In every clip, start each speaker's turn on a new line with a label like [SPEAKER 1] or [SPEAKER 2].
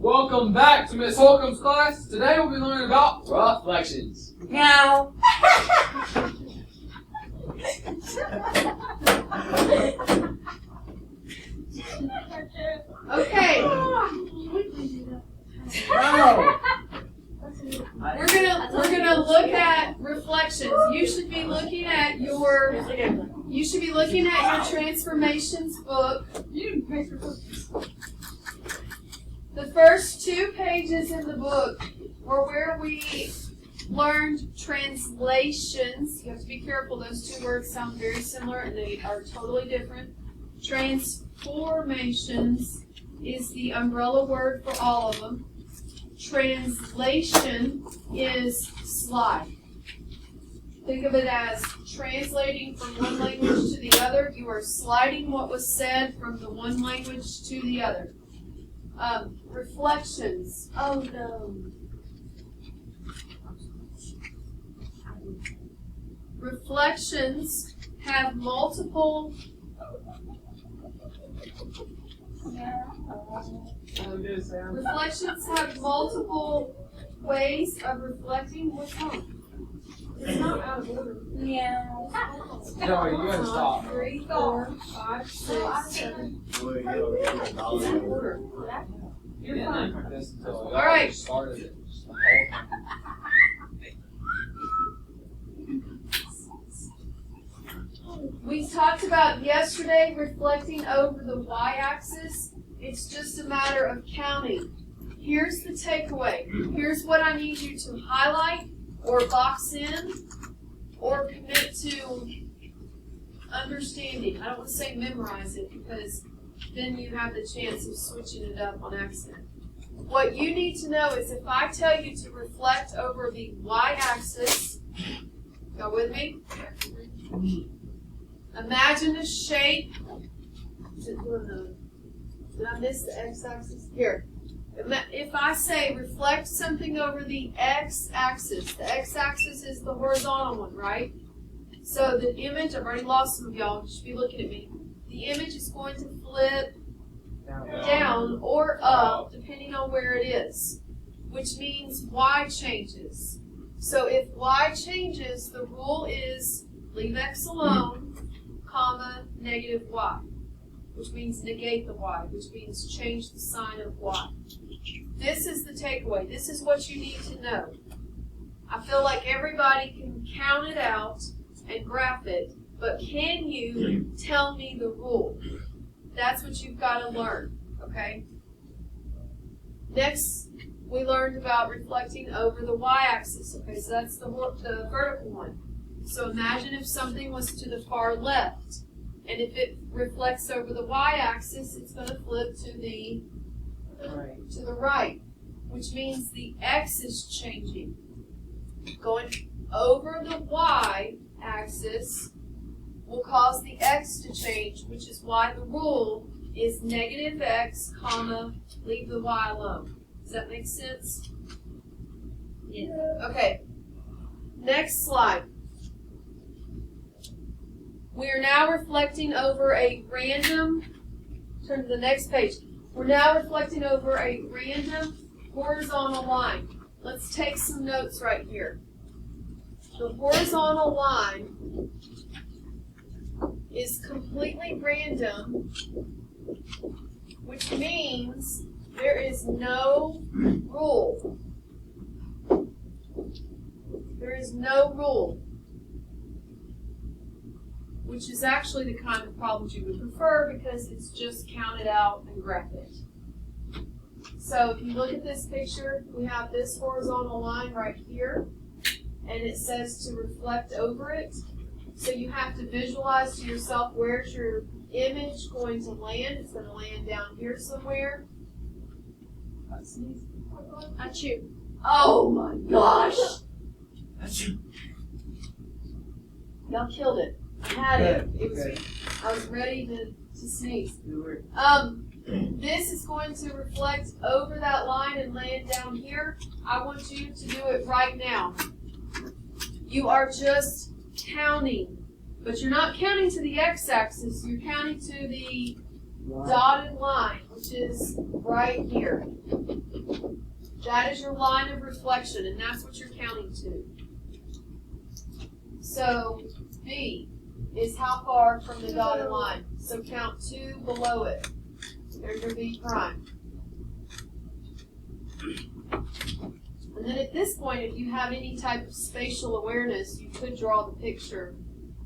[SPEAKER 1] Welcome back to Miss Holcomb's class. Today we'll be learning about reflections.
[SPEAKER 2] Now.
[SPEAKER 3] Okay.
[SPEAKER 1] No.
[SPEAKER 3] We're gonna look at reflections. You should be looking at your transformations book. The first 2 pages in the book were where we learned translations. You have to be careful, those 2 words sound very similar and they are totally different. Transformations is the umbrella word for all of them. Translation is slide. Think of it as translating from one language to the other. You are sliding what was said from the one language to the other. Reflections. Oh no. Reflections have multiple ways of reflecting. What's wrong? It's not out of order.
[SPEAKER 2] Yeah.
[SPEAKER 1] No, you gotta stop.
[SPEAKER 3] 3, 4, 5, 6, 7. It's out of order. You're fine.
[SPEAKER 1] All
[SPEAKER 3] right.
[SPEAKER 1] Started it.
[SPEAKER 3] We talked about yesterday reflecting over the y-axis. It's just a matter of counting. Here's the takeaway. Here's what I need you to highlight or box in or commit to understanding. I don't want to say memorize it because then you have the chance of switching it up on accident. What you need to know is if I tell you to reflect over the y-axis, go with me? Imagine a shape. Did I miss the x-axis? Here. If I say reflect something over the x-axis is the horizontal one, right? So the image, I've already lost some of y'all, you should be looking at me. The image is going to flip down or up, depending on where it is, which means y changes. So if y changes, the rule is leave x alone, comma, negative y, which means negate the y, which means change the sign of y. This is the takeaway. This is what you need to know. I feel like everybody can count it out and graph it, but can you tell me the rule? That's what you've got to learn, okay? Next, we learned about reflecting over the y-axis, okay? So that's the vertical one. So imagine if something was to the far left, and if it reflects over the y-axis, it's going to flip to the right, which means the x is changing. Going over the y-axis will cause the x to change, which is why the rule is negative x, comma, leave the y alone. Does that make sense?
[SPEAKER 2] Yeah.
[SPEAKER 3] Okay. Next slide. We are now reflecting over a random, turn to the next page. We're now reflecting over a random horizontal line. Let's take some notes right here. The horizontal line is completely random, which means there is no rule. There is no rule, which is actually the kind of problems you would prefer because it's just counted out and graph it. So if you look at this picture, we have this horizontal line right here, and it says to reflect over it. So you have to visualize to yourself, where's your image going to land? It's going to land down here somewhere. Achoo. Oh my gosh!
[SPEAKER 1] Achoo.
[SPEAKER 3] Y'all killed it. I had it. I was ready to sneeze. This is going to reflect over that line and land down here. I want you to do it right now. You are just counting, but you're not counting to the x-axis. You're counting to the dotted line, which is right here. That is your line of reflection, and that's what you're counting to. So B is how far from the dotted line. So count 2 below it. There's your B prime. And then at this point, if you have any type of spatial awareness, you could draw the picture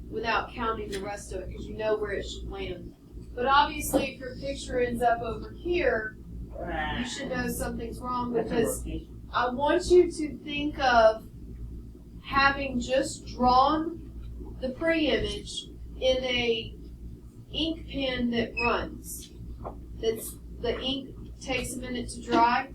[SPEAKER 3] without counting the rest of it because you know where it should land. But obviously, if your picture ends up over here, you should know something's wrong because I want you to think of having just drawn the pre-image in a ink pen that runs. That's the ink takes a minute to dry.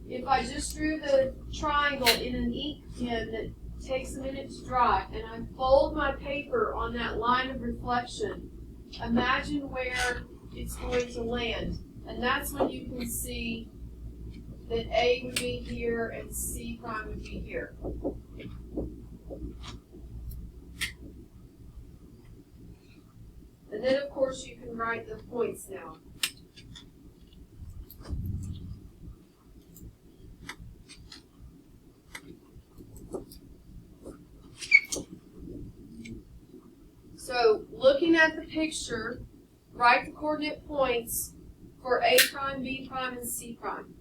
[SPEAKER 3] If I just drew the triangle in an ink pen that takes a minute to dry and I fold my paper on that line of reflection, imagine where it's going to land. And that's when you can see that A would be here and C prime would be here. And then, of course, you can write the points now. So, looking at the picture, write the coordinate points for A prime, B prime, and C prime.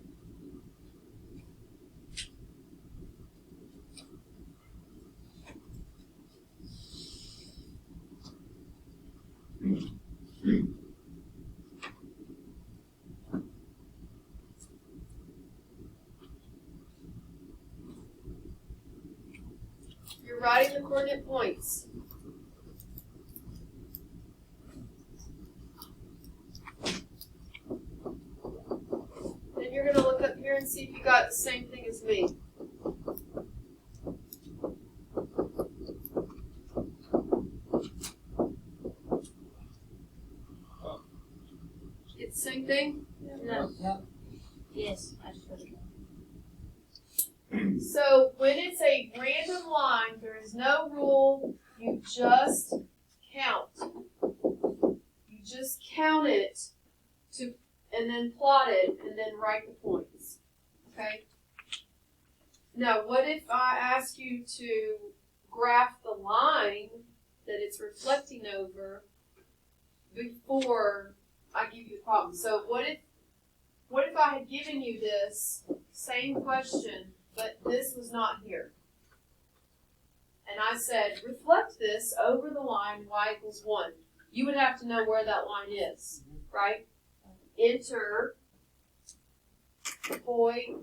[SPEAKER 3] You're writing the coordinate points. Then you're going to look up here and see if you got the same thing as me. It's the same thing?
[SPEAKER 2] No.
[SPEAKER 1] Yep.
[SPEAKER 2] Yes, I should.
[SPEAKER 3] So when it's a random line, there is no rule. You just count. You just count it and then plot it and then write the points. Okay? Now, what if I ask you to graph the line that it's reflecting over before I give you the problem? So what if I had given you this same question, but this was not here? And I said, reflect this over the line y equals 1. You would have to know where that line is, right? Enter boy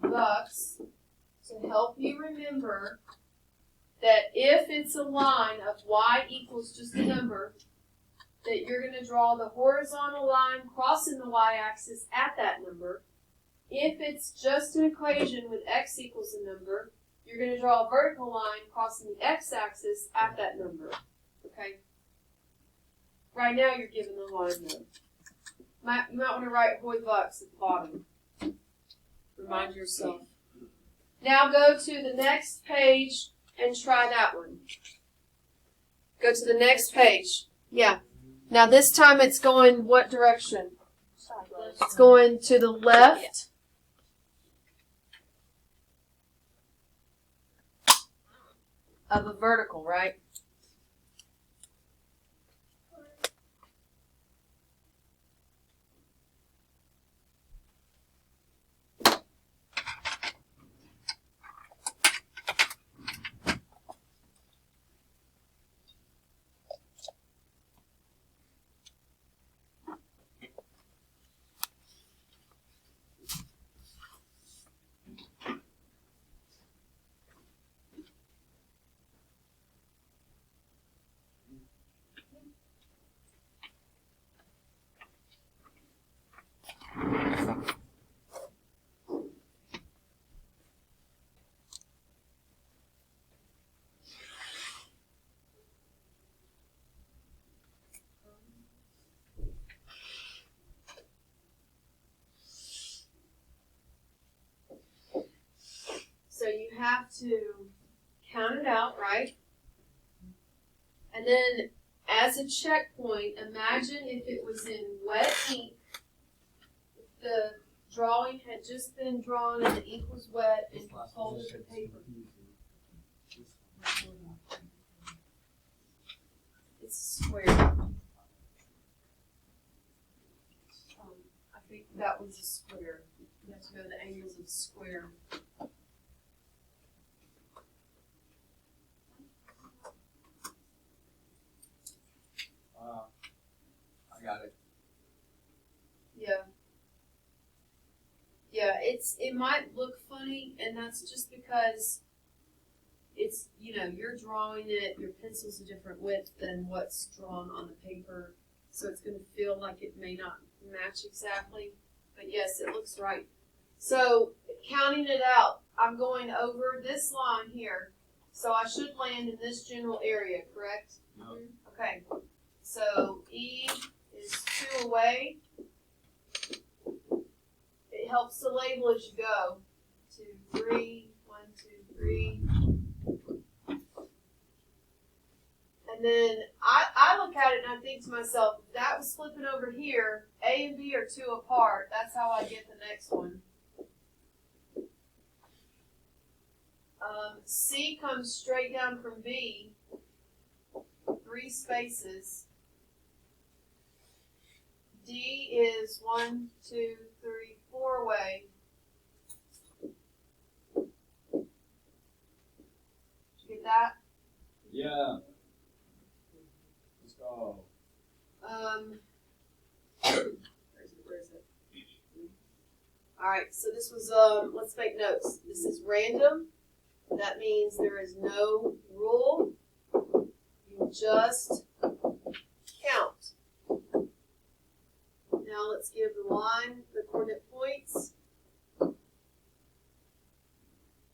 [SPEAKER 3] bucks to help you remember that if it's a line of y equals just a number, that you're going to draw the horizontal line crossing the y-axis at that number. If it's just an equation with x equals a number, you're going to draw a vertical line crossing the x-axis at that number. Okay? Right now you're given the line though. You might want to write Hoy Bucks at the bottom. Remind yourself. Now go to the next page and try that one. Go to the next page. Yeah. Now this time it's going what direction?
[SPEAKER 2] Sideways.
[SPEAKER 3] It's going to the left. Of a vertical, right? So you have to count it out, right? And then as a checkpoint, imagine if it was in wet ink drawing had just been drawn and the ink was wet and folded the paper. It's square. I think that one's a square. You have to go to the angles of square.
[SPEAKER 1] I got it.
[SPEAKER 3] Yeah. Yeah, it might look funny, and that's just because it's, you're drawing it, your pencil's a different width than what's drawn on the paper, so it's going to feel like it may not match exactly, but yes, it looks right. So, counting it out, I'm going over this line here, so I should land in this general area, correct?
[SPEAKER 1] No.
[SPEAKER 3] Okay, so E is 2 away. It helps to label as you go. 2, 3, 1, 2, 3. And then I look at it and I think to myself, if that was flipping over here, A and B are 2 apart. That's how I get the next one. C comes straight down from B, 3 spaces. D is 1, 2, 3, 4 away. Did you get that?
[SPEAKER 1] Yeah. Let's go.
[SPEAKER 3] Where is it? All right, so this was, let's make notes. This is random. That means there is no rule. You just count. Now let's give the line the coordinate points.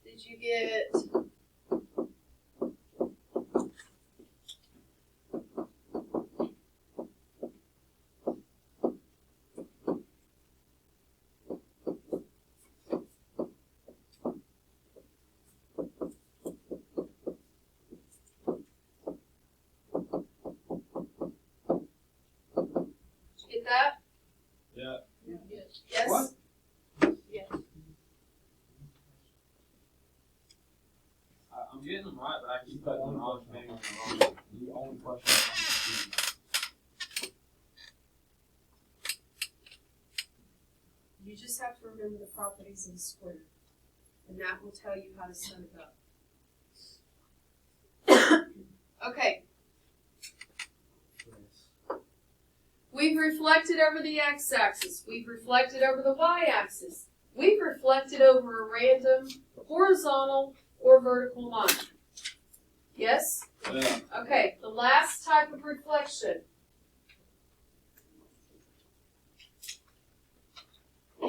[SPEAKER 3] Did you get that?
[SPEAKER 1] Yeah.
[SPEAKER 3] Yes?
[SPEAKER 1] What?
[SPEAKER 3] Yes.
[SPEAKER 1] I'm getting them right, but I keep putting the wrong thing on the wrong. The only question
[SPEAKER 3] You just have to remember the properties of a square, and that will tell you how to set it up. Okay. We've reflected over the x-axis. We've reflected over the y-axis. We've reflected over a random horizontal or vertical line. Yes?
[SPEAKER 1] Yeah.
[SPEAKER 3] Okay, the last type of reflection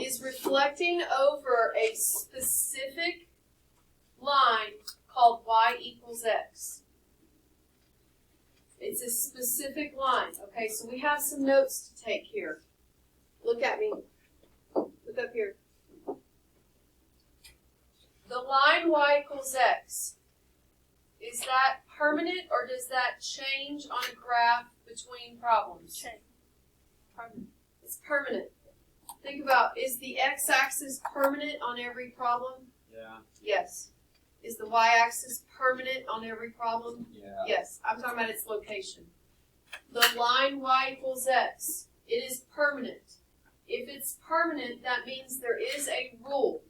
[SPEAKER 3] is reflecting over a specific line called y equals x. It's a specific line. Okay, so we have some notes to take here. Look at me. Look up here. The line y equals x, is that permanent or does that change on a graph between problems?
[SPEAKER 2] Change.
[SPEAKER 3] Permanent. It's permanent. Think about, is the x-axis permanent on every problem?
[SPEAKER 1] Yeah.
[SPEAKER 3] Yes. Is the y-axis permanent on every problem?
[SPEAKER 1] Yeah.
[SPEAKER 3] Yes. I'm talking about its location. The line y equals x, it is permanent. If it's permanent, that means there is a rule.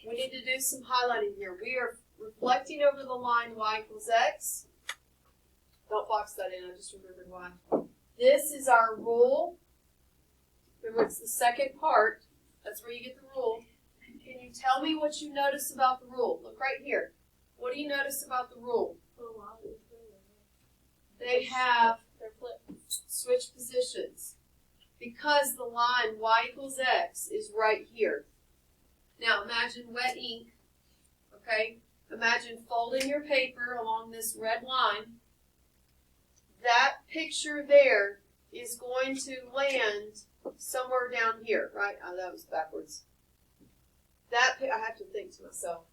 [SPEAKER 3] We need to do some highlighting here. We are reflecting over the line y equals x. Don't box that in, I just remembered why. This is our rule. Remember, it's the second part. That's where you get the rule. Can you tell me what you notice about the rule? Look right here. What do you notice about the rule? They have switch positions because the line y equals x is right here. Now imagine wet ink, okay? Imagine folding your paper along this red line. That picture there is going to land somewhere down here, right? Oh, that was backwards. I have to think to myself.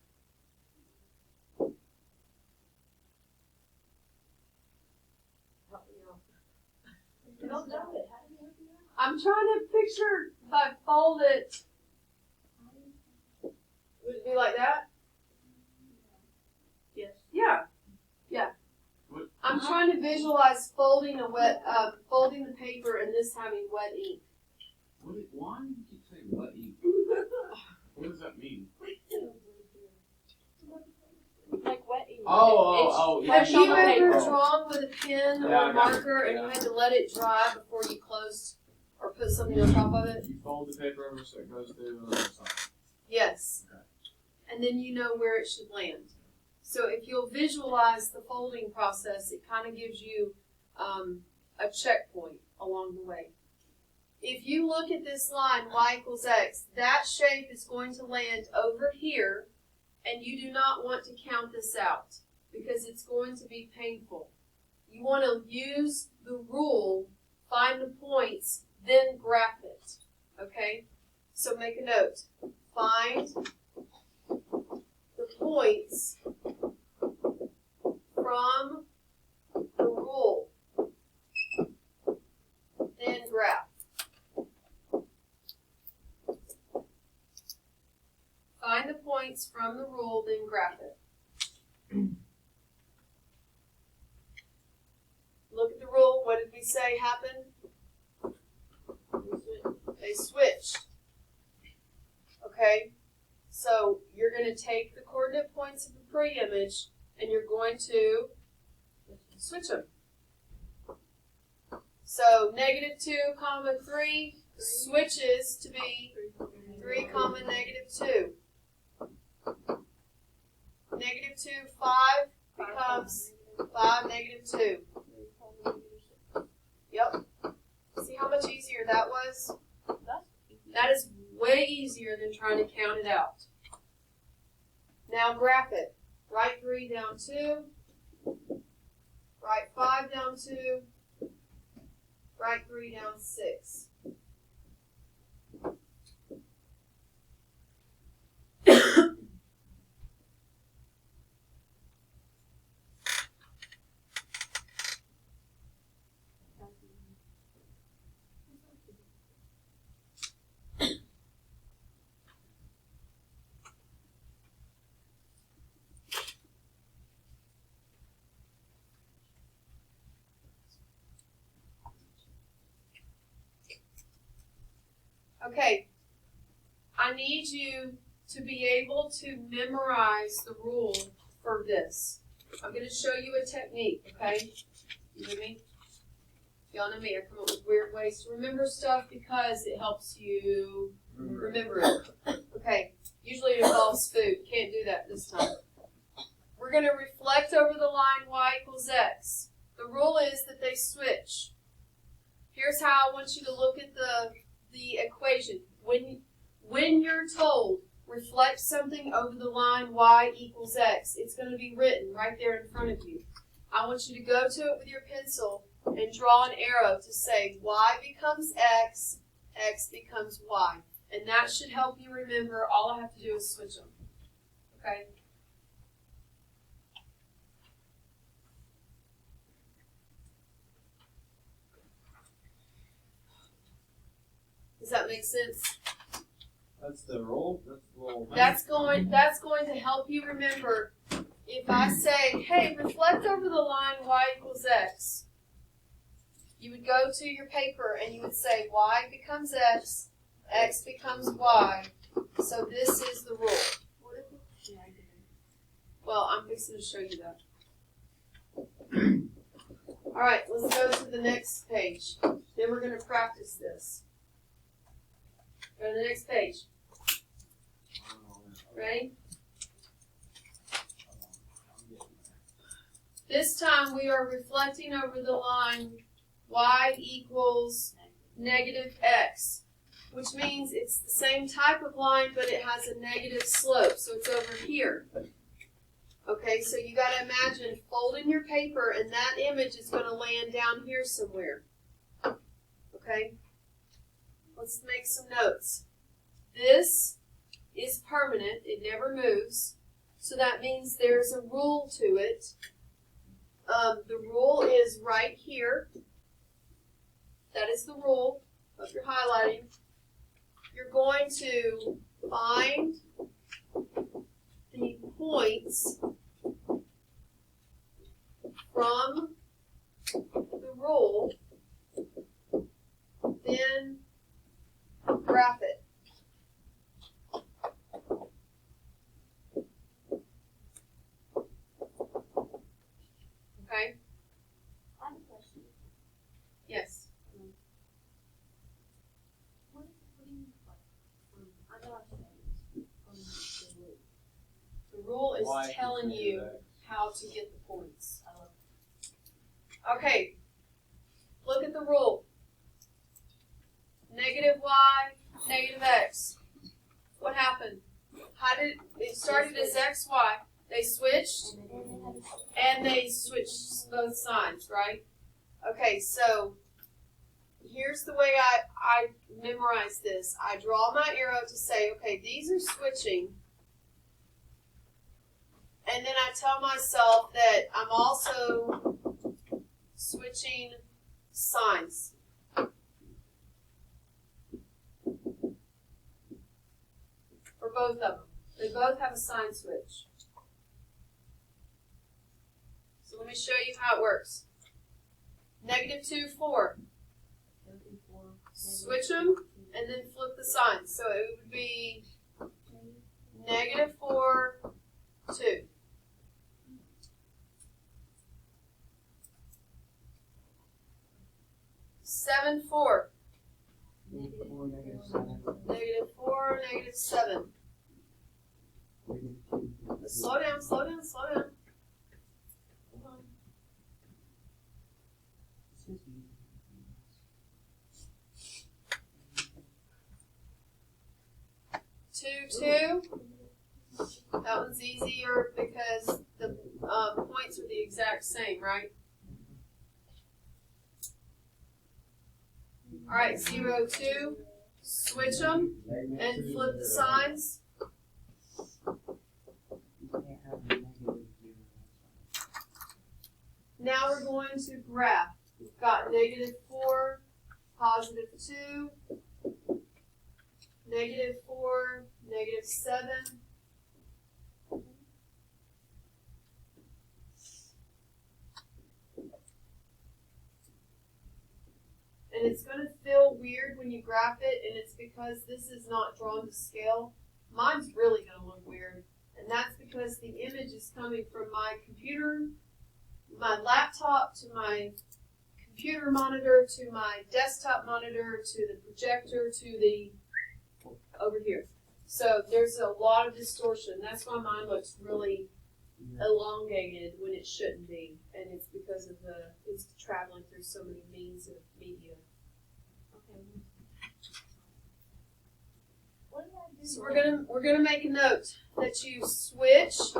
[SPEAKER 3] Help me out.
[SPEAKER 2] You don't know it. How do you know?
[SPEAKER 3] I'm trying to picture if I fold it Would it be like that?
[SPEAKER 2] Yes.
[SPEAKER 3] Yeah.
[SPEAKER 1] What?
[SPEAKER 3] I'm trying to visualize folding folding the paper and this having wet ink.
[SPEAKER 1] Why do you keep saying wet ink? What does that mean?
[SPEAKER 2] Like wet ink.
[SPEAKER 1] Oh, yeah.
[SPEAKER 3] Have
[SPEAKER 2] fresh on
[SPEAKER 3] you
[SPEAKER 2] the
[SPEAKER 3] ever
[SPEAKER 2] paper.
[SPEAKER 3] drawn with a pen or
[SPEAKER 1] Yeah, I
[SPEAKER 3] a
[SPEAKER 1] got it.
[SPEAKER 3] marker and you
[SPEAKER 1] Yeah.
[SPEAKER 3] had to let it dry before you closed or put something on top of it?
[SPEAKER 1] You fold the paper over so it goes through or something.
[SPEAKER 3] Yes.
[SPEAKER 1] Okay.
[SPEAKER 3] And then you know where it should land. So if you'll visualize the folding process, it kind of gives you a checkpoint along the way. If you look at this line, y equals x, that shape is going to land over here, and you do not want to count this out because it's going to be painful. You want to use the rule, find the points, then graph it. Okay? So make a note. Find the points from the rule, then graph. Find the points from the rule, then graph it. Look at the rule. What did we say happened? They switched. Okay? So you're going to take the coordinate points of the pre-image and you're going to switch them. So -2, 3 switches to be 3, -2. -2, 5 becomes 5, -2. Yep. See how much easier that was? That is way easier than trying to count it out. Now graph it. Write 3 down 2. Write 5 down 2. Write 3 down 6. Okay, I need you to be able to memorize the rule for this. I'm going to show you a technique, okay? You with me? Y'all know me, I come up with weird ways to remember stuff because it helps you remember it. Okay, usually it involves food. Can't do that this time. We're going to reflect over the line y equals x. The rule is that they switch. Here's how I want you to look at the equation. When you're told reflect something over the line y equals x, it's going to be written right there in front of you. I want you to go to it with your pencil and draw an arrow to say y becomes x, x becomes y. And that should help you remember. All I have to do is switch them. Okay? Does that make sense?
[SPEAKER 1] That's the roll.
[SPEAKER 3] That's going to help you remember. If I say, hey, reflect over the line y equals x, you would go to your paper and you would say y becomes x, x becomes y. So this is the rule. Well, I'm fixing to show you that. All right, let's go to the next page. Then we're going to practice this. Go to the next page. Ready? This time we are reflecting over the line y equals -x, which means it's the same type of line, but it has a negative slope, so it's over here. Okay, so you got to imagine folding your paper, and that image is going to land down here somewhere. Okay? Let's make some notes. This is permanent. It never moves. So that means there's a rule to it. The rule is right here. That is the rule. If you're highlighting, you're going to find the points from the rule, then graph it. Okay?
[SPEAKER 2] I have a question.
[SPEAKER 3] Yes.
[SPEAKER 2] What do you mean by I know I said it's from the rule.
[SPEAKER 3] The rule is
[SPEAKER 1] Why
[SPEAKER 3] telling
[SPEAKER 1] consider
[SPEAKER 3] you
[SPEAKER 1] that?
[SPEAKER 3] how to get the points. Okay. Look at the rule. Negative y, negative x. What happened? How did it started as x, y? They switched and they switched both signs, right? Okay, so here's the way I memorize this. I draw my arrow to say, okay, these are switching. And then I tell myself that I'm also switching signs. For both of them. They both have a sign switch. So let me show you how it works. -2, 4. Switch them and then flip the signs. So it would be -4, 2. -7, 4.
[SPEAKER 4] -4, -7.
[SPEAKER 3] -4, -7. Slow down, slow down, slow down. Hold on. 2, 2. That one's easier because the points are the exact same, right? All right, 0, 2. Switch them and flip the signs. Now we're going to graph. We've got -4, +2, -4, -7. And it's going to feel weird when you graph it, and it's because this is not drawn to scale. Mine's really going to look weird, and that's because the image is coming from my computer, my laptop, to my computer monitor, to my desktop monitor, to the projector, to the over here. So there's a lot of distortion. That's why mine looks really elongated when it shouldn't be, and it's because of it's traveling through so many means of media.
[SPEAKER 2] Okay. What did I do?
[SPEAKER 3] So we're gonna make a note that you switch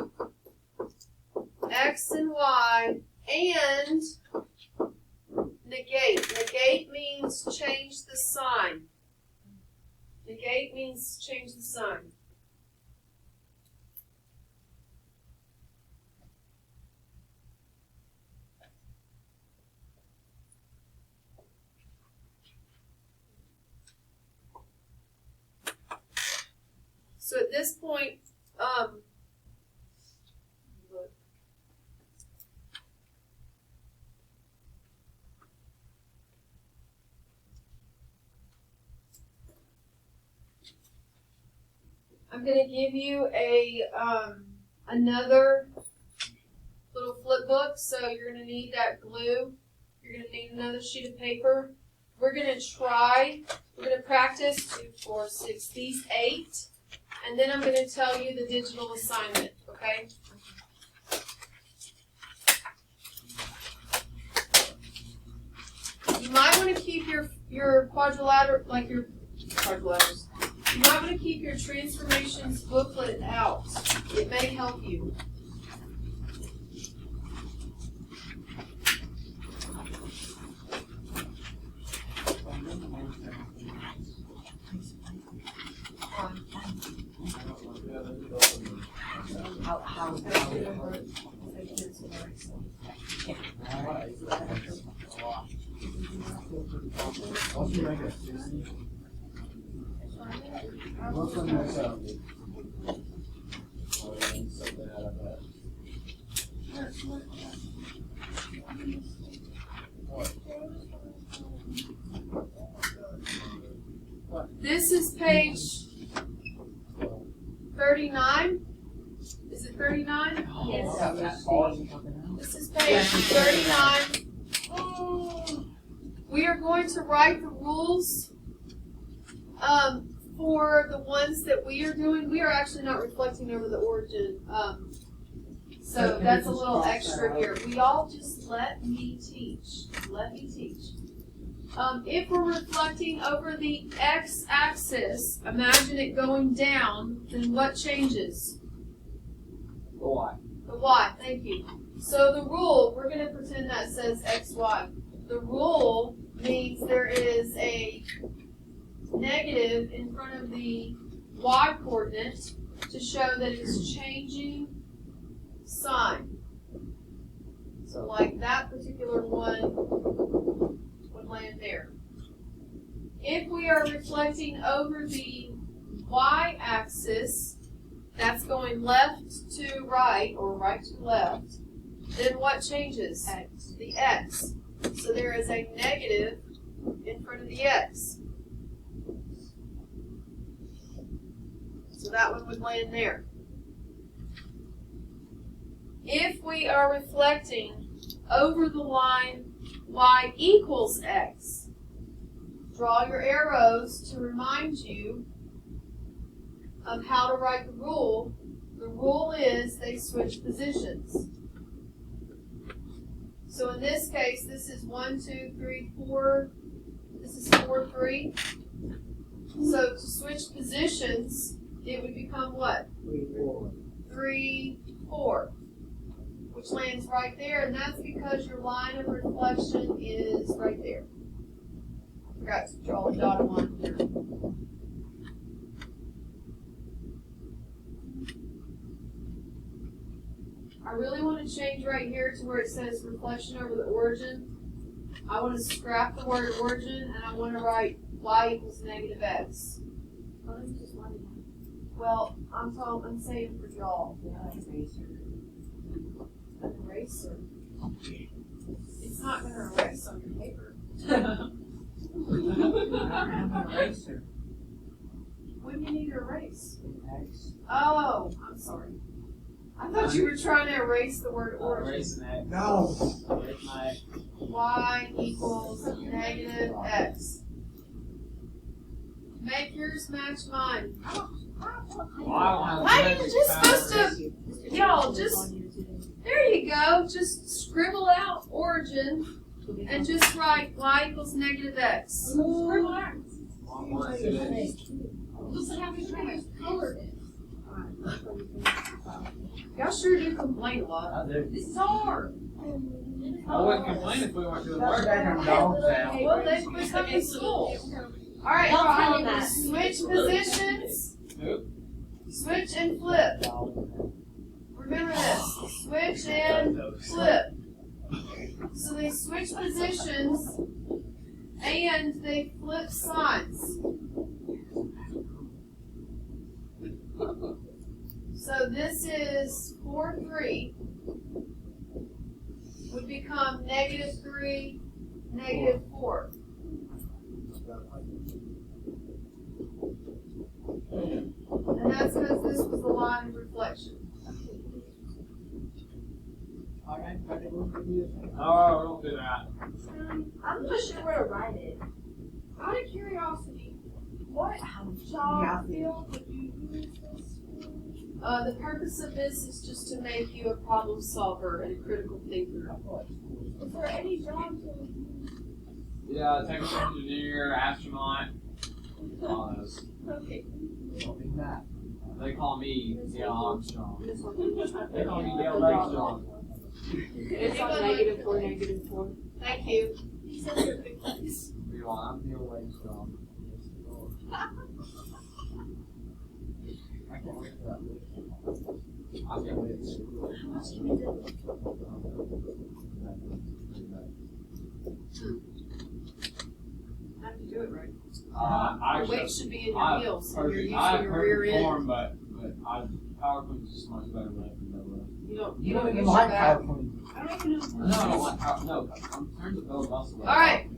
[SPEAKER 3] X and Y and negate. Negate means change the sign. Negate means change the sign. So at this point, look. I'm going to give you another little flip book. So you're going to need that glue. You're going to need another sheet of paper. We're going to practice 2, 4, 6, these 8. And then I'm going to tell you the digital assignment, okay? You might want to keep your quadrilateral, like your quadrilaterals. You might want to keep your transformations booklet out. It may help you. This is page 39. Is it 39?
[SPEAKER 2] Yes.
[SPEAKER 3] This is page 39. We are going to write the rules for the ones that we are doing. We are actually not reflecting over the origin. So that's a little extra here. We all just let me teach. Let me teach. If we're reflecting over the x-axis, imagine it going down, then what changes?
[SPEAKER 1] The Y.
[SPEAKER 3] The y, thank you. So the rule, we're going to pretend that says xy. The rule means there is a negative in front of the y coordinate to show that it's changing sign. So like that particular one would land there. If we are reflecting over the y-axis, that's going left to right or right to left, then what changes?
[SPEAKER 2] X.
[SPEAKER 3] The x. So there is a negative in front of the x. So that one would land there. If we are reflecting over the line y equals x, draw your arrows to remind you of how to write the rule. The rule is they switch positions. So in this case, this is 1, 2, 3, 4. This is 4, 3. So to switch positions, it would become what?
[SPEAKER 4] 3, 4.
[SPEAKER 3] 3, 4. Which lands right there, and that's because your line of reflection is right there. I forgot to draw a dotted line here. I really want to change right here to where it says reflection over the origin. I want to scrap the word origin, and I want to write y equals negative x.
[SPEAKER 2] Oh, you just wanted that.
[SPEAKER 3] Well, I'm saying for y'all. An eraser. It's not going to erase on your paper.
[SPEAKER 4] Eraser.
[SPEAKER 3] What do you need to erase?
[SPEAKER 4] X.
[SPEAKER 3] Oh, I'm sorry. I thought you were trying to erase the word origin.
[SPEAKER 1] Erasing X.
[SPEAKER 4] No.
[SPEAKER 1] Erase my X.
[SPEAKER 3] Y equals negative x. Make yours match mine. Why are you just supposed to, y'all, just, there you go. Just scribble out origin and just write y equals negative x.
[SPEAKER 1] One, two,
[SPEAKER 2] Looks like how many times colored it.
[SPEAKER 3] Y'all sure do complain a lot.
[SPEAKER 1] I do.
[SPEAKER 2] This is hard.
[SPEAKER 1] I wouldn't complain if we weren't doing work.
[SPEAKER 3] Well, they quit coming to school. All right,
[SPEAKER 2] Don't tell them that.
[SPEAKER 3] switch positions.
[SPEAKER 1] Nope.
[SPEAKER 3] Switch and flip. Remember this. Switch and flip. So they switch positions and they flip signs. So this is 4, 3 would become negative 3, negative 4. And that's because this was the line of reflection.
[SPEAKER 4] Alright,
[SPEAKER 1] Oh, don't do that.
[SPEAKER 2] I'm not sure where to write it. Out of curiosity, what job field would you use this for?
[SPEAKER 3] The purpose of this is just to make you a problem solver and a critical thinker.
[SPEAKER 2] Is there any jobs that would use?
[SPEAKER 1] Yeah, technical engineer, astronaut, all those.
[SPEAKER 2] Okay.
[SPEAKER 1] They call me Neil Armstrong.
[SPEAKER 2] This one.
[SPEAKER 1] They call me Neil Armstrong.
[SPEAKER 3] It's on
[SPEAKER 2] -4, -4.
[SPEAKER 3] Thank you.
[SPEAKER 2] He said they're big place.
[SPEAKER 1] You want? I'm Neil Armstrong. I can't wait for that. I can't wait.
[SPEAKER 3] How do you do it right?
[SPEAKER 1] I
[SPEAKER 3] Your weight should be in your heels, and you're using your rear
[SPEAKER 1] perfect
[SPEAKER 3] end.
[SPEAKER 1] form, but PowerPoint is just much better left than no left.
[SPEAKER 3] You don't use your
[SPEAKER 4] like
[SPEAKER 3] back.
[SPEAKER 4] PowerPoint.
[SPEAKER 2] I don't even know.
[SPEAKER 1] No, I don't want power. No, I'm trying to build muscle.
[SPEAKER 3] All right.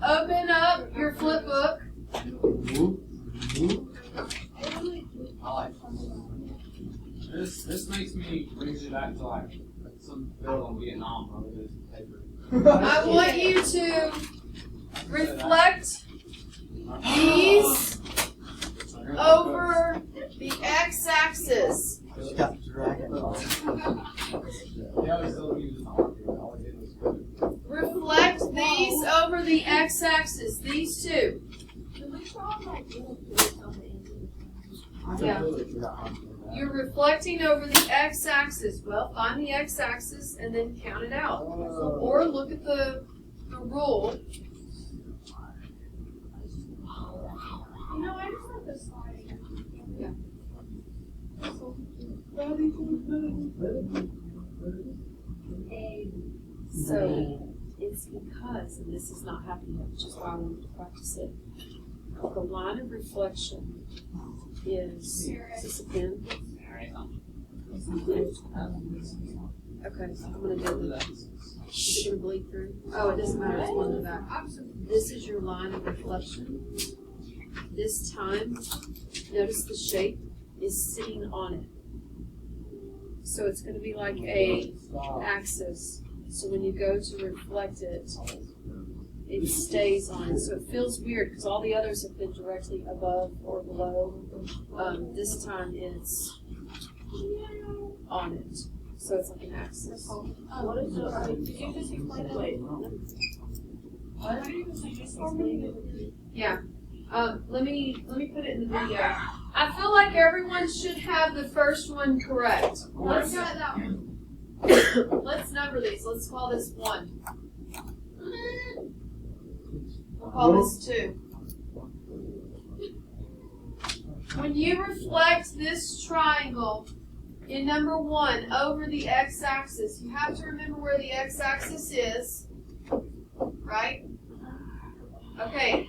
[SPEAKER 3] Open up your flip book.
[SPEAKER 1] I like this makes me brings me back to like some film on Vietnam or this paper.
[SPEAKER 3] I want you to reflect these over the x-axis.
[SPEAKER 1] Yeah, we still use this on here. All I did was good.
[SPEAKER 3] Reflect these over the x-axis. These two.
[SPEAKER 2] Can we draw like little bits on the end?
[SPEAKER 3] Yeah. You're reflecting over the x-axis. Well, find the x-axis and then count it out. Or look at the rule.
[SPEAKER 2] You know, I just like the sliding.
[SPEAKER 3] Yeah. So it's because, and this is not happening yet, which is why I wanted to practice it. The line of reflection is this a pen? Okay, so I'm gonna do the is it gonna bleed through? Oh, it doesn't matter, it's one in the back. This is your line of reflection. This time, notice the shape is sitting on it. So it's gonna be like a axis. So when you go to reflect it, it stays on it. So it feels weird because all the others have been directly above or below. This time it's on it. So it's like an axis.
[SPEAKER 2] What is it? Did you just explain it? What? Did you just explain it?
[SPEAKER 3] Yeah. Let me put it in the video. I feel like everyone should have the first one correct.
[SPEAKER 2] Let's try that one.
[SPEAKER 3] Let's number these. Let's call this 1. We'll call this 2. When you reflect this triangle in number 1 over the x-axis, you have to remember where the x-axis is, right? Okay.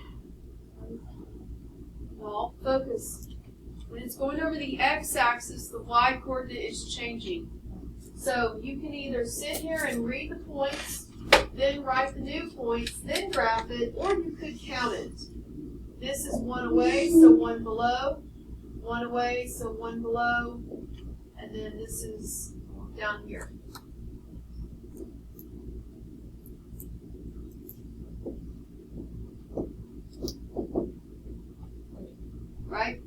[SPEAKER 3] Well, focus. When it's going over the x-axis, the y-coordinate is changing. So you can either sit here and read the points, then write the new points, then graph it, or you could count it. This is 1 away, so 1 below. 1 away, so 1 below. And then this is down here. Right?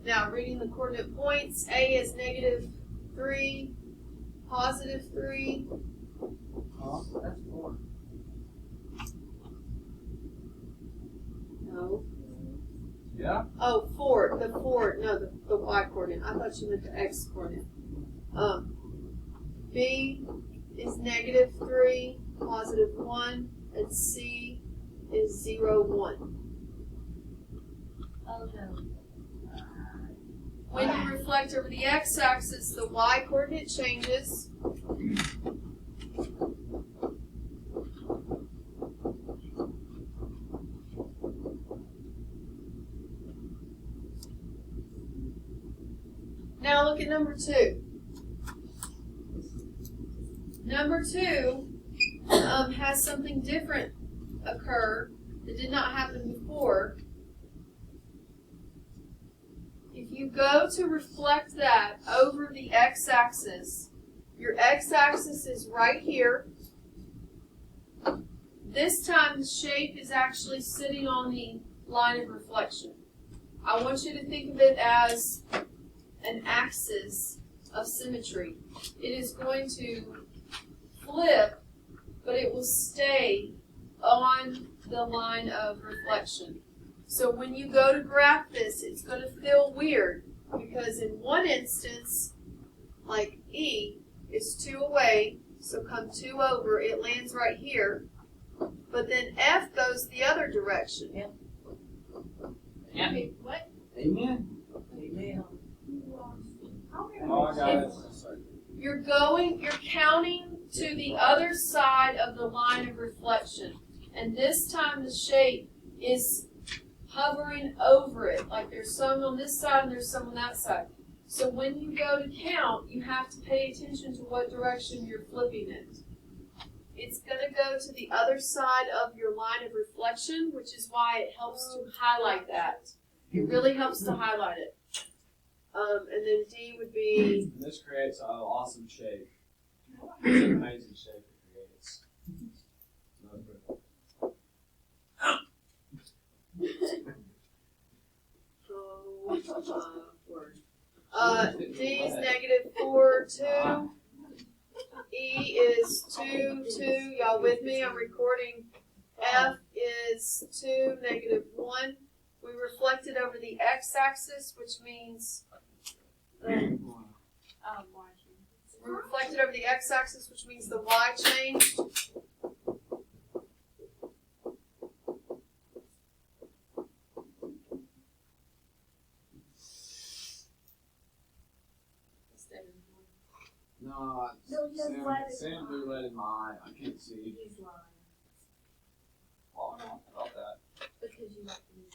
[SPEAKER 3] Now, reading the coordinate points, A is -3, +3.
[SPEAKER 4] That's 4.
[SPEAKER 3] No.
[SPEAKER 1] Yeah?
[SPEAKER 3] Oh, 4. The 4. No, the y coordinate. I thought you meant the x coordinate. B is -3, +1, and C is 0, 1.
[SPEAKER 2] Oh no.
[SPEAKER 3] When you reflect over the x-axis, the y-coordinate changes. Now look at number 2. Number 2 has something different occur that did not happen before. If you go to reflect that over the x-axis, your x-axis is right here. This time the shape is actually sitting on the line of reflection. I want you to think of it as an axis of symmetry. It is going to flip, but it will stay on the line of reflection. So when you go to graph this, it's going to feel weird because in one instance, like E is 2 away, so come 2 over, it lands right here. But then F goes the other direction.
[SPEAKER 1] Yeah.
[SPEAKER 2] Wait, what?
[SPEAKER 4] Amen. Amen.
[SPEAKER 1] Oh, I got it.
[SPEAKER 3] You're counting to the other side of the line of reflection. And this time the shape is hovering over it. Like there's some on this side and there's some on that side. So when you go to count, you have to pay attention to what direction you're flipping it. it's going to go to the other side of your line of reflection, which is why it helps to highlight that. It really helps to highlight it. And then D would be...
[SPEAKER 1] This creates an awesome shape. It's an amazing shape it creates.
[SPEAKER 3] D is -4, 2. E is 2, 2. Y'all with me? I'm recording. F is 2, -1. We reflect it over the x-axis, which means we reflect it over the x-axis, which means the y changed.
[SPEAKER 1] No, Sam blew red in my eye. I can't see.
[SPEAKER 2] He's lying.
[SPEAKER 1] Oh, no, about that.
[SPEAKER 2] Because you like to use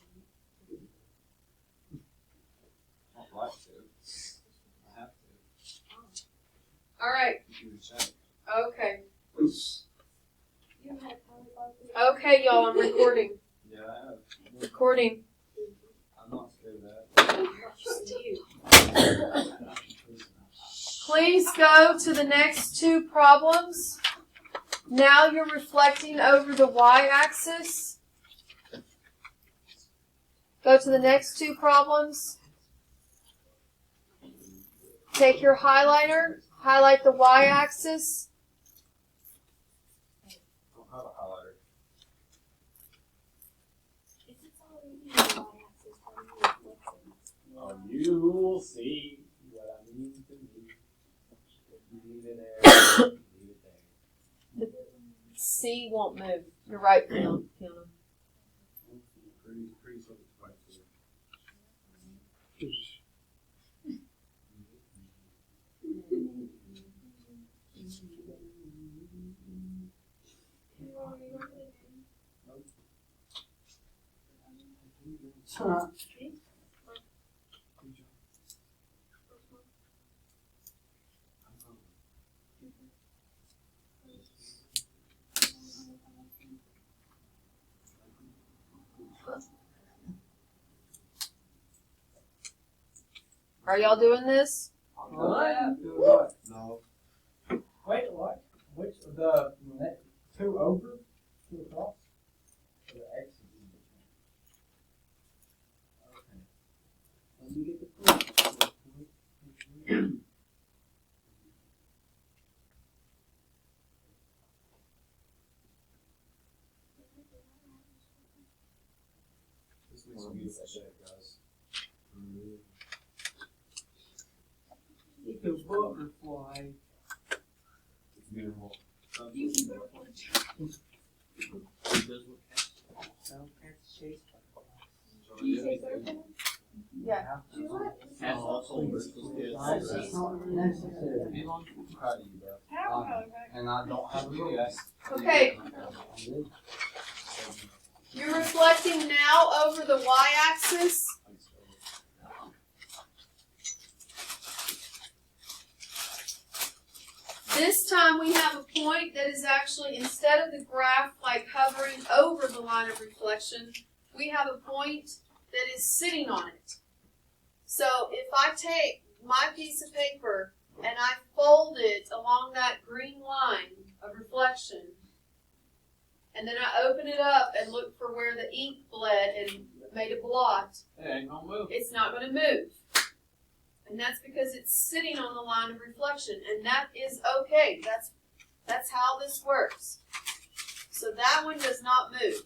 [SPEAKER 1] I'd like to. I have to.
[SPEAKER 3] All right.
[SPEAKER 1] You can check.
[SPEAKER 3] Okay.
[SPEAKER 2] You had probably
[SPEAKER 3] Okay, y'all. I'm recording.
[SPEAKER 1] Yeah, I have.
[SPEAKER 3] Recording.
[SPEAKER 1] I'm not scared of that.
[SPEAKER 3] Please go to the next two problems. Now you're reflecting over the y-axis. Go to the next two problems. Take your highlighter, highlight the y-axis.
[SPEAKER 1] I don't have a highlighter. Oh, you will see what I mean to me. Leave it there. Leave it there.
[SPEAKER 3] C won't move. You're right, Fiona.
[SPEAKER 1] Pretty sort of right there.
[SPEAKER 3] Are y'all doing this?
[SPEAKER 4] What?
[SPEAKER 1] No.
[SPEAKER 4] Wait, what? Which the next two over? Two across? The X is in between. Okay. Let me get the point.
[SPEAKER 1] This makes a beautiful shape, guys.
[SPEAKER 4] It's a butterfly.
[SPEAKER 1] It's beautiful.
[SPEAKER 2] You can go for
[SPEAKER 4] So that's chase
[SPEAKER 2] Do you say butterfly?
[SPEAKER 3] Yeah.
[SPEAKER 2] Do you like?
[SPEAKER 1] And also,
[SPEAKER 4] That's not necessary.
[SPEAKER 1] I'm proud of you, bro.
[SPEAKER 2] How?
[SPEAKER 1] And I don't have a VS.
[SPEAKER 3] Okay. You're reflecting now over the y-axis. This time we have a point that is actually, instead of the graph like hovering over the line of reflection, we have a point that is sitting on it. So if I take my piece of paper and I fold it along that green line of reflection, and then I open it up and look for where the ink bled and made a blot,
[SPEAKER 1] It ain't gonna move.
[SPEAKER 3] it's not going to move. And that's because it's sitting on the line of reflection, and that is okay. That's how this works. So that one does not move.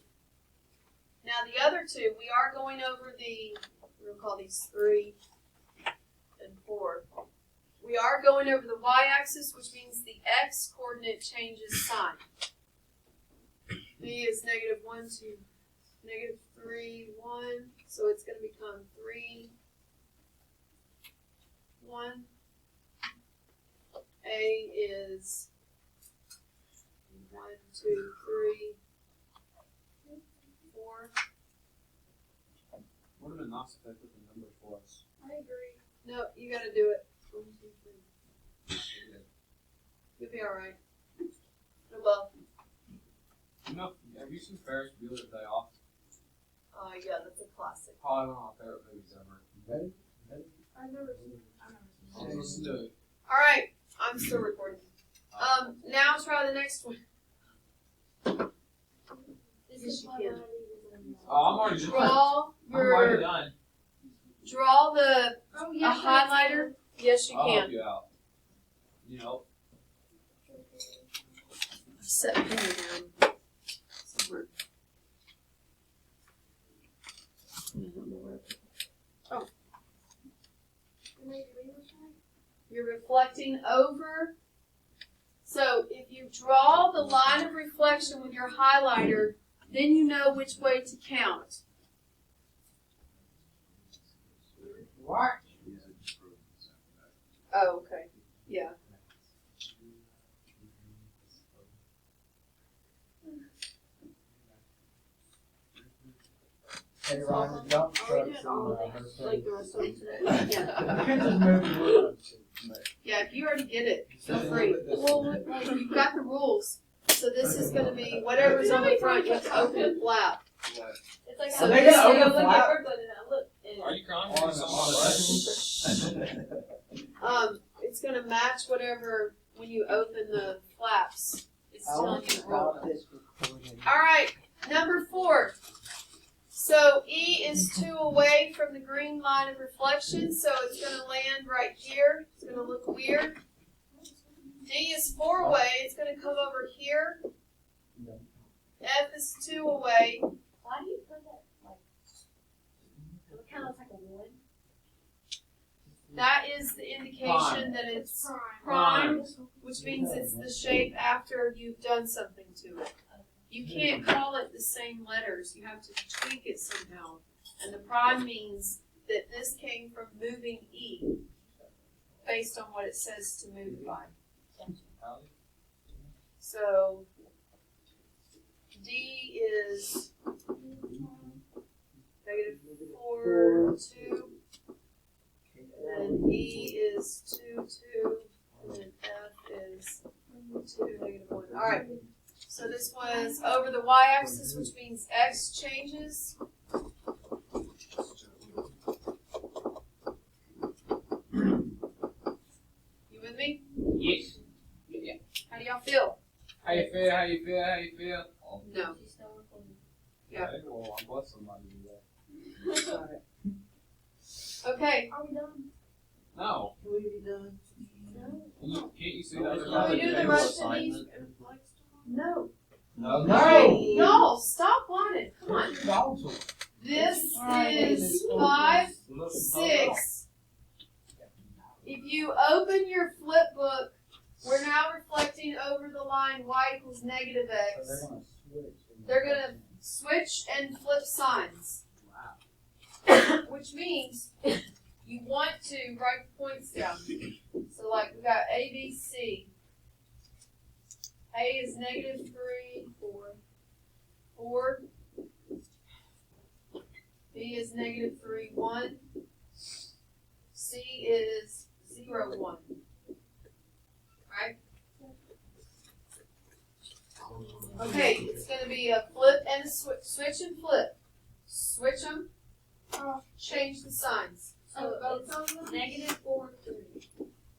[SPEAKER 3] Now the other two, we are going over the, we're going to call these 3 and 4. We are going over the y-axis, which means the x-coordinate changes sign. B is -1 to -3, 1. So it's going to become 3, 1. A is 1, 2, 3, 4.
[SPEAKER 1] Would have been nice if they put the number for us.
[SPEAKER 2] I agree.
[SPEAKER 3] No, you got to do it. 1, 2, 3. You'll be all right. Well,
[SPEAKER 1] You know, have you seen Ferris Bueller's Day Off?
[SPEAKER 3] Oh yeah, that's a classic.
[SPEAKER 1] Probably one of my favorite movies ever.
[SPEAKER 2] I've never seen it.
[SPEAKER 1] Listen to it.
[SPEAKER 3] All right, I'm still recording. Now try the next one.
[SPEAKER 2] This is
[SPEAKER 3] you can.
[SPEAKER 1] Oh, I'm already done.
[SPEAKER 3] Draw
[SPEAKER 1] I'm already
[SPEAKER 3] your
[SPEAKER 1] done.
[SPEAKER 3] draw the
[SPEAKER 2] Oh
[SPEAKER 3] a
[SPEAKER 2] yeah.
[SPEAKER 3] highlighter. Yes, you
[SPEAKER 1] I'll help
[SPEAKER 3] can.
[SPEAKER 1] you out. You know,
[SPEAKER 3] Set pen down somewhere. Oh, you're reflecting over. So if you draw the line of reflection with your highlighter, then you know which way to count.
[SPEAKER 4] What?
[SPEAKER 3] Oh, okay. Yeah.
[SPEAKER 4] Hey, Ryan, dump
[SPEAKER 2] Are we
[SPEAKER 4] trucks
[SPEAKER 2] doing all of
[SPEAKER 4] in
[SPEAKER 2] these like the rest of them today?
[SPEAKER 3] Yeah.
[SPEAKER 4] You can just move
[SPEAKER 3] Yeah, if you already get it, feel free. Well, you've got the rules. So this is going to be whatever's on the front, you have to open the flap.
[SPEAKER 1] what?
[SPEAKER 2] It's like
[SPEAKER 3] So
[SPEAKER 2] I'm
[SPEAKER 3] they
[SPEAKER 4] gotta
[SPEAKER 2] look
[SPEAKER 4] open
[SPEAKER 2] at
[SPEAKER 4] flap?
[SPEAKER 2] Brooklyn and I look.
[SPEAKER 1] Are you crying?
[SPEAKER 3] It's going to match whatever when you open the flaps. It's telling you the rule. All right, number 4. So E is 2 away from the green line of reflection, so it's going to land right here. It's going to look weird. D is 4 away. It's going to come over here. F is 2 away.
[SPEAKER 2] Why do you put that like? It kind of looks like a one.
[SPEAKER 3] That is the indication that it's prime, which means it's the shape after you've done something to it. You can't call it the same letters. You have to tweak it somehow. And the prime means that this came from moving E based on what it says to move it by. So D is -4, 2. And then E is 2, 2. And then F is 2, -1. All right. So this was over the y-axis, which means X changes. You with me?
[SPEAKER 1] Yes.
[SPEAKER 3] How do y'all feel?
[SPEAKER 1] How you feel? How you feel? How you feel?
[SPEAKER 3] No.
[SPEAKER 2] She's still recording.
[SPEAKER 3] Yeah.
[SPEAKER 1] Okay, well, I'm glad somebody did that.
[SPEAKER 3] Okay.
[SPEAKER 2] Are we done?
[SPEAKER 1] No.
[SPEAKER 4] Can we be done?
[SPEAKER 2] No.
[SPEAKER 1] Can't you see that?
[SPEAKER 3] Can we do the rest of these? No.
[SPEAKER 1] No.
[SPEAKER 3] All right. Y'all, stop whining. Come on.
[SPEAKER 4] Dogs.
[SPEAKER 3] This is 5, 6. If you open your flip book, we're now reflecting over the line y equals negative x. They're going to switch and flip signs. Which means you want to write the points down. So like we got A, B, C. A is -3, 4. 4. B is -3, 1. C is 0, 1. Right? Okay, it's going to be a flip and a switch and flip. Switch them. Change the signs.
[SPEAKER 2] So it's on the -4, 3.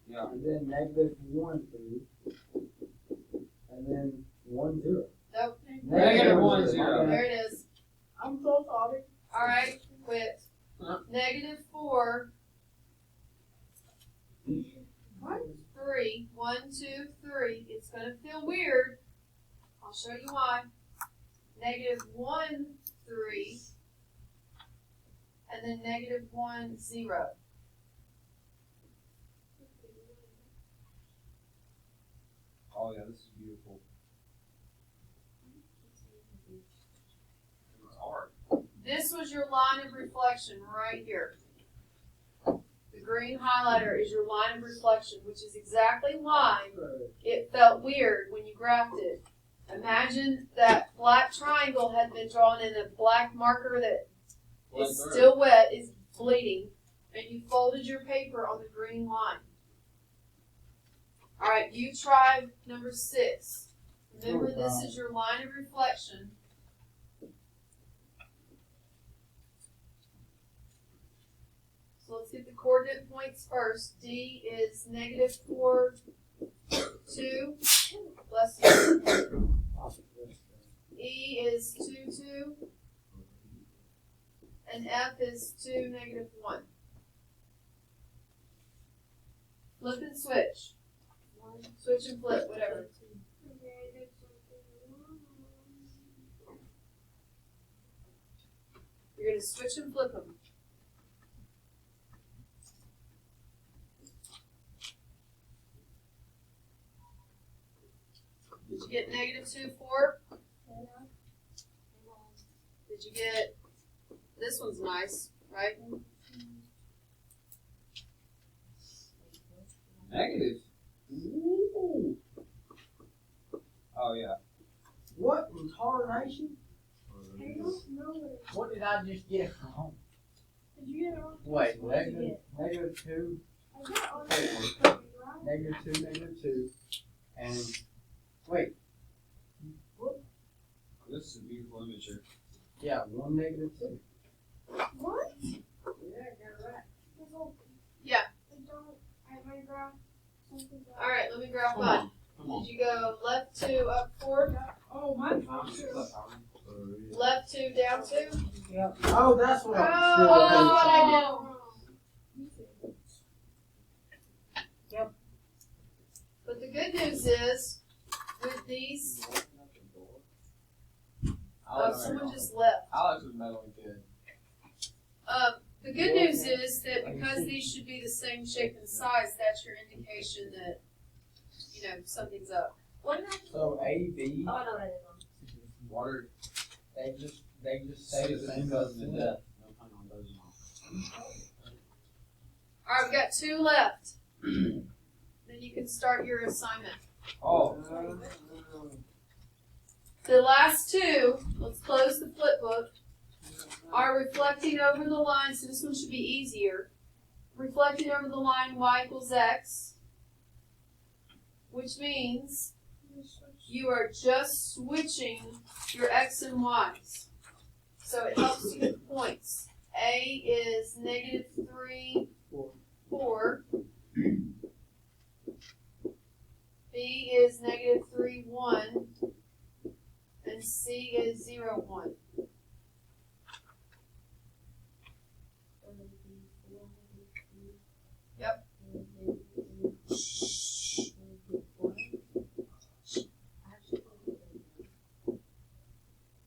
[SPEAKER 1] Yeah.
[SPEAKER 4] And then -1, 3. And then 1, 0.
[SPEAKER 3] Nope.
[SPEAKER 1] -1, 0.
[SPEAKER 3] There it is.
[SPEAKER 2] I'm so sorry.
[SPEAKER 3] All right, quit. -4. 3. 1, 2, 3. It's going to feel weird. I'll show you why. -1, 3. And then -1, 0.
[SPEAKER 1] Oh yeah, this is beautiful. It's hard.
[SPEAKER 3] This was your line of reflection right here. The green highlighter is your line of reflection, which is exactly why it felt weird when you graphed it. Imagine that black triangle had been drawn in a black marker that is still wet, is bleeding, and you folded your paper on the green line. All right, you try number 6. Remember, this is your line of reflection. So let's get the coordinate points first. D is -4, 2, bless you. E is 2, 2. And F is 2, -1. Flip and switch. Switch and flip, whatever. You're going to switch and flip them. Did you get -2, 4? Did you get, this one's nice, right?
[SPEAKER 5] Negative. Ooh. Oh yeah.
[SPEAKER 4] What in tarnation?
[SPEAKER 2] I don't know what
[SPEAKER 4] What did I just get wrong?
[SPEAKER 2] Did you get it wrong?
[SPEAKER 4] Wait,
[SPEAKER 2] What did you get?
[SPEAKER 4] -2,
[SPEAKER 2] I got all the right.
[SPEAKER 4] -2, and wait,
[SPEAKER 5] This is a beautiful image here.
[SPEAKER 4] yeah, 1 -2.
[SPEAKER 2] What?
[SPEAKER 4] Yeah, I got it right.
[SPEAKER 3] Yeah.
[SPEAKER 2] I don't. I might grab something.
[SPEAKER 3] All right, let me grab
[SPEAKER 5] Come
[SPEAKER 3] one.
[SPEAKER 5] on. Come on.
[SPEAKER 3] Did you go left 2, up 4?
[SPEAKER 2] Oh, my
[SPEAKER 3] Left 2, down 2?
[SPEAKER 4] Yeah. Oh, that's what I
[SPEAKER 3] Oh,
[SPEAKER 4] was
[SPEAKER 3] that's what I
[SPEAKER 4] did.
[SPEAKER 3] did. But the good news is, with these, someone just left.
[SPEAKER 5] Alex was meddling good.
[SPEAKER 3] The good news is that because these should be the same shape and size, that's your indication that, something's up.
[SPEAKER 2] What did I do?
[SPEAKER 4] So A, B,
[SPEAKER 2] Oh, I know what I did wrong.
[SPEAKER 5] Water.
[SPEAKER 4] they just say the same as the
[SPEAKER 5] No pun on those.
[SPEAKER 3] All right, we got 2 left. Then you can start your assignment.
[SPEAKER 5] Oh.
[SPEAKER 3] The last 2, let's close the flip book, are reflecting over the line, so this one should be easier. Reflecting over the line y = x, which means you are just switching your x and y's. So it helps you get points. A is -3, 4. B is -3, 1. And C is 0, 1. Yep.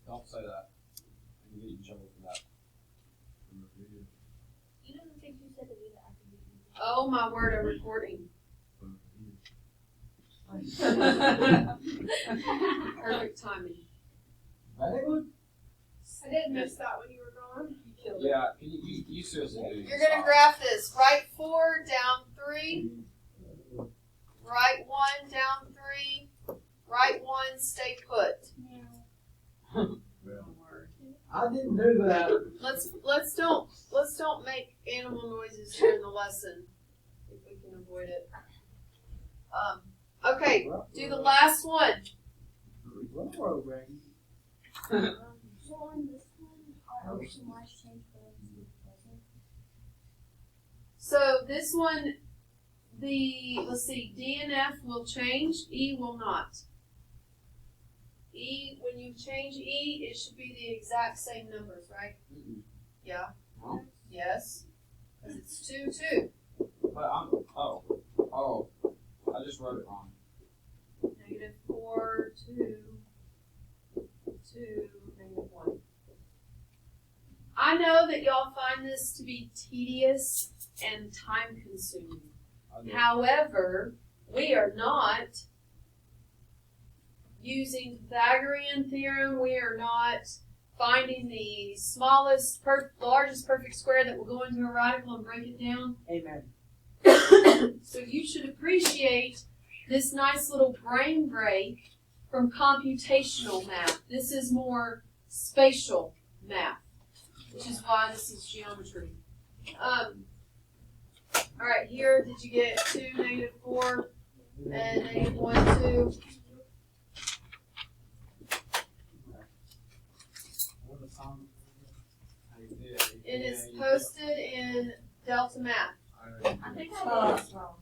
[SPEAKER 5] Don't say that. I can get you in trouble for that.
[SPEAKER 2] You didn't think you said to do that after you.
[SPEAKER 3] Oh my word, I'm recording. Perfect timing.
[SPEAKER 4] Very good.
[SPEAKER 2] I didn't miss that when you were gone.
[SPEAKER 3] You killed it.
[SPEAKER 5] Yeah, can you seriously do
[SPEAKER 3] You're gonna graph this. Right 4, down 3. Right 1, down 3. Right 1, stay put.
[SPEAKER 4] I didn't do that.
[SPEAKER 3] Let's don't make animal noises during the lesson if we can avoid it. Okay, do the last one.
[SPEAKER 4] Railroad race.
[SPEAKER 2] So on this one, our ocean life change from present.
[SPEAKER 3] So this one, let's see, D and F will change, E will not. E, when you change E, it should be the exact same numbers, right? Yeah.
[SPEAKER 5] No.
[SPEAKER 3] Yes. Because it's 2, 2.
[SPEAKER 5] But I just wrote it wrong.
[SPEAKER 3] -4, 2, 2, -1. I know that y'all find this to be tedious and time consuming.
[SPEAKER 5] I did.
[SPEAKER 3] However, we are not using Pythagorean theorem. We are not finding the smallest, largest perfect square that will go into a radical and break it down.
[SPEAKER 4] Amen.
[SPEAKER 3] So you should appreciate this nice little brain break from computational math. This is more spatial math, which is why this is geometry. All right, here, did you get 2, -4, and -1, 2? and it's posted in Delta Math.
[SPEAKER 2] I think I did this wrong.